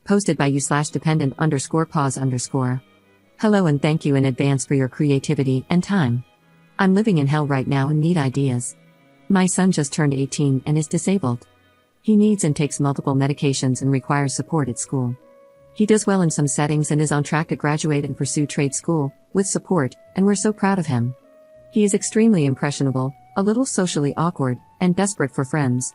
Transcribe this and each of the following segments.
Posted by you/dependent_pause_. Hello and thank you in advance for your creativity and time. I'm living in hell right now and need ideas. My son just turned 18 and is disabled. He needs and takes multiple medications and requires support at school. He does well in some settings and is on track to graduate and pursue trade school, with support, and we're so proud of him. He is extremely impressionable, a little socially awkward, and desperate for friends.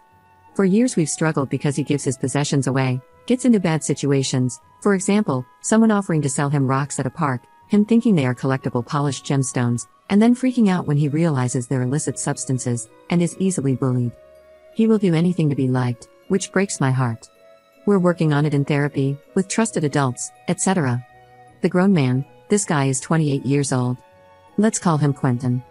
For years we've struggled because he gives his possessions away, gets into bad situations, for example, someone offering to sell him rocks at a park, him thinking they are collectible polished gemstones, and then freaking out when he realizes they're illicit substances, and is easily bullied. He will do anything to be liked, which breaks my heart. We're working on it in therapy, with trusted adults, etc. The grown man, this guy is 28 years old. Let's call him Quentin.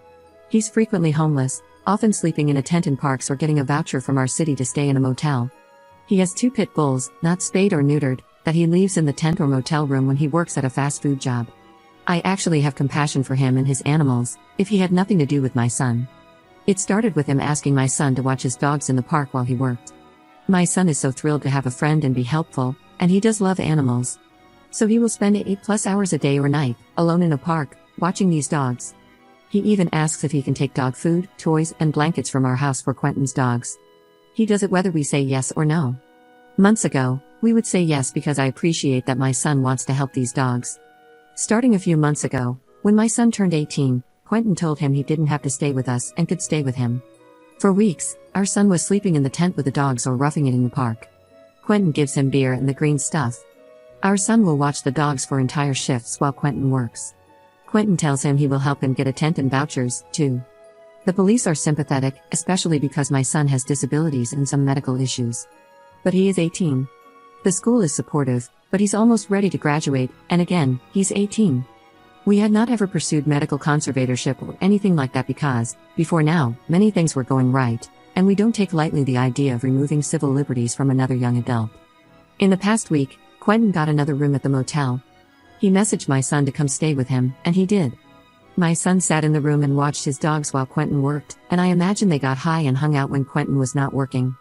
He's frequently homeless, often sleeping in a tent in parks or getting a voucher from our city to stay in a motel. He has 2 pit bulls, not spayed or neutered, that he leaves in the tent or motel room when he works at a fast food job. I actually have compassion for him and his animals, if he had nothing to do with my son. It started with him asking my son to watch his dogs in the park while he worked. My son is so thrilled to have a friend and be helpful, and he does love animals. So he will spend 8+ hours a day or night, alone in a park, watching these dogs. He even asks if he can take dog food, toys, and blankets from our house for Quentin's dogs. He does it whether we say yes or no. Months ago, we would say yes because I appreciate that my son wants to help these dogs. Starting a few months ago, when my son turned 18, Quentin told him he didn't have to stay with us and could stay with him. For weeks, our son was sleeping in the tent with the dogs or roughing it in the park. Quentin gives him beer and the green stuff. Our son will watch the dogs for entire shifts while Quentin works. Quentin tells him he will help him get a tent and vouchers, too. The police are sympathetic, especially because my son has disabilities and some medical issues. But he is 18. The school is supportive, but he's almost ready to graduate, and again, he's 18. We had not ever pursued medical conservatorship or anything like that because, before now, many things were going right, and we don't take lightly the idea of removing civil liberties from another young adult. In the past week, Quentin got another room at the motel. He messaged my son to come stay with him, and he did. My son sat in the room and watched his dogs while Quentin worked, and I imagine they got high and hung out when Quentin was not working.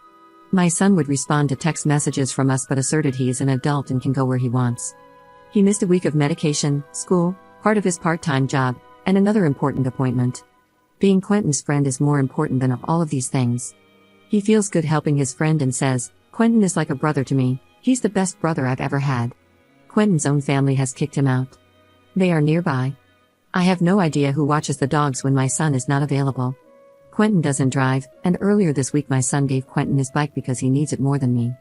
My son would respond to text messages from us but asserted he is an adult and can go where he wants. He missed a week of medication, school, part of his part-time job, and another important appointment. Being Quentin's friend is more important than all of these things. He feels good helping his friend and says, "Quentin is like a brother to me, he's the best brother I've ever had." Quentin's own family has kicked him out. They are nearby. I have no idea who watches the dogs when my son is not available. Quentin doesn't drive, and earlier this week my son gave Quentin his bike because he needs it more than me.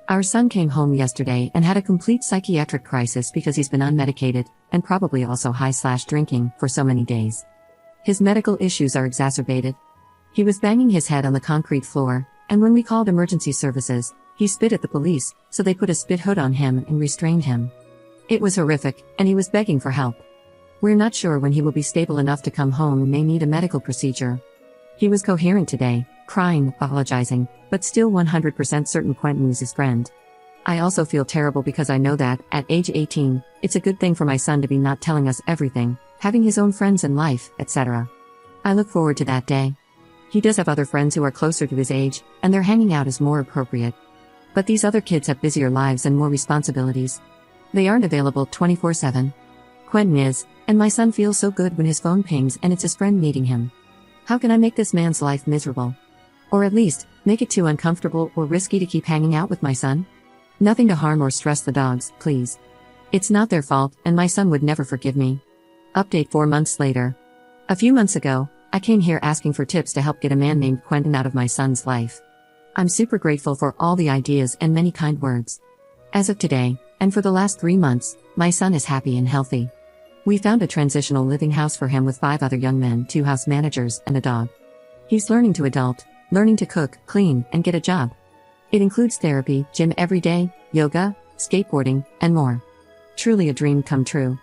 Our son came home yesterday and had a complete psychiatric crisis because he's been unmedicated, and probably also high/drinking, for so many days. His medical issues are exacerbated. He was banging his head on the concrete floor, and when we called emergency services, he spit at the police, so they put a spit hood on him and restrained him. It was horrific, and he was begging for help. We're not sure when he will be stable enough to come home and may need a medical procedure. He was coherent today, crying, apologizing, but still 100% certain Quentin is his friend. I also feel terrible because I know that, at age 18, it's a good thing for my son to be not telling us everything, having his own friends in life, etc. I look forward to that day. He does have other friends who are closer to his age, and their hanging out is more appropriate. But these other kids have busier lives and more responsibilities. They aren't available 24/7. Quentin is, and my son feels so good when his phone pings and it's his friend needing him. How can I make this man's life miserable? Or at least, make it too uncomfortable or risky to keep hanging out with my son? Nothing to harm or stress the dogs, please. It's not their fault, and my son would never forgive me. Update 4 months later. A few months ago, I came here asking for tips to help get a man named Quentin out of my son's life. I'm super grateful for all the ideas and many kind words. As of today, and for the last 3 months, my son is happy and healthy. We found a transitional living house for him with 5 other young men, 2 house managers, and a dog. He's learning to adult, learning to cook, clean, and get a job. It includes therapy, gym every day, yoga, skateboarding, and more. Truly a dream come true.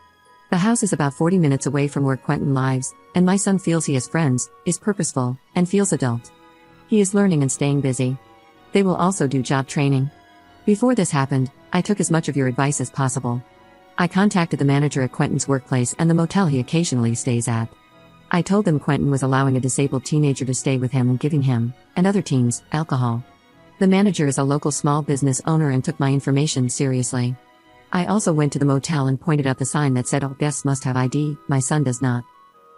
The house is about 40 minutes away from where Quentin lives, and my son feels he has friends, is purposeful, and feels adult. He is learning and staying busy. They will also do job training. Before this happened, I took as much of your advice as possible. I contacted the manager at Quentin's workplace and the motel he occasionally stays at. I told them Quentin was allowing a disabled teenager to stay with him and giving him, and other teens, alcohol. The manager is a local small business owner and took my information seriously. I also went to the motel and pointed out the sign that said all guests must have ID, my son does not.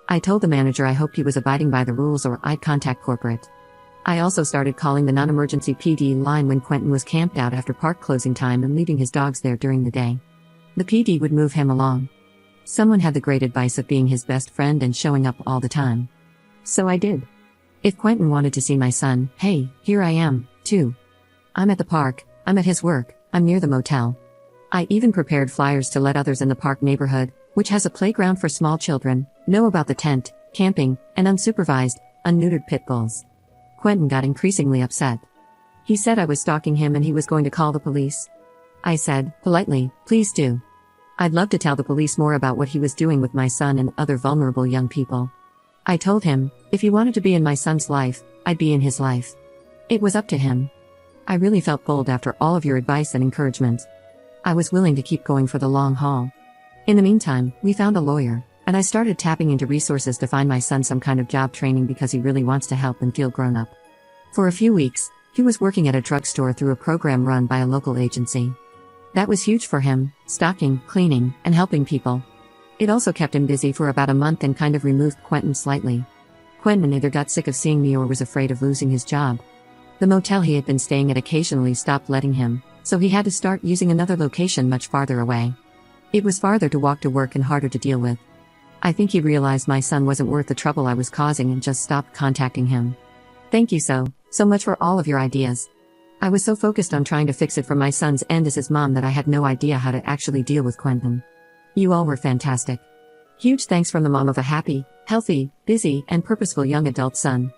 I told the manager I hoped he was abiding by the rules or I'd contact corporate. I also started calling the non-emergency PD line when Quentin was camped out after park closing time and leaving his dogs there during the day. The PD would move him along. Someone had the great advice of being his best friend and showing up all the time. So I did. If Quentin wanted to see my son, hey, here I am, too. I'm at the park, I'm at his work, I'm near the motel. I even prepared flyers to let others in the park neighborhood, which has a playground for small children, know about the tent, camping, and unsupervised, unneutered pit bulls. Quentin got increasingly upset. He said I was stalking him and he was going to call the police. I said, politely, please do. I'd love to tell the police more about what he was doing with my son and other vulnerable young people. I told him, if he wanted to be in my son's life, I'd be in his life. It was up to him. I really felt bold after all of your advice and encouragement. I was willing to keep going for the long haul. In the meantime, we found a lawyer, and I started tapping into resources to find my son some kind of job training because he really wants to help and feel grown up. For a few weeks, he was working at a drugstore through a program run by a local agency. That was huge for him, stocking, cleaning, and helping people. It also kept him busy for about a month and kind of removed Quentin slightly. Quentin either got sick of seeing me or was afraid of losing his job. The motel he had been staying at occasionally stopped letting him, so he had to start using another location much farther away. It was farther to walk to work and harder to deal with. I think he realized my son wasn't worth the trouble I was causing and just stopped contacting him. Thank you so much for all of your ideas. I was so focused on trying to fix it from my son's end as his mom that I had no idea how to actually deal with Quentin. You all were fantastic. Huge thanks from the mom of a happy, healthy, busy, and purposeful young adult son.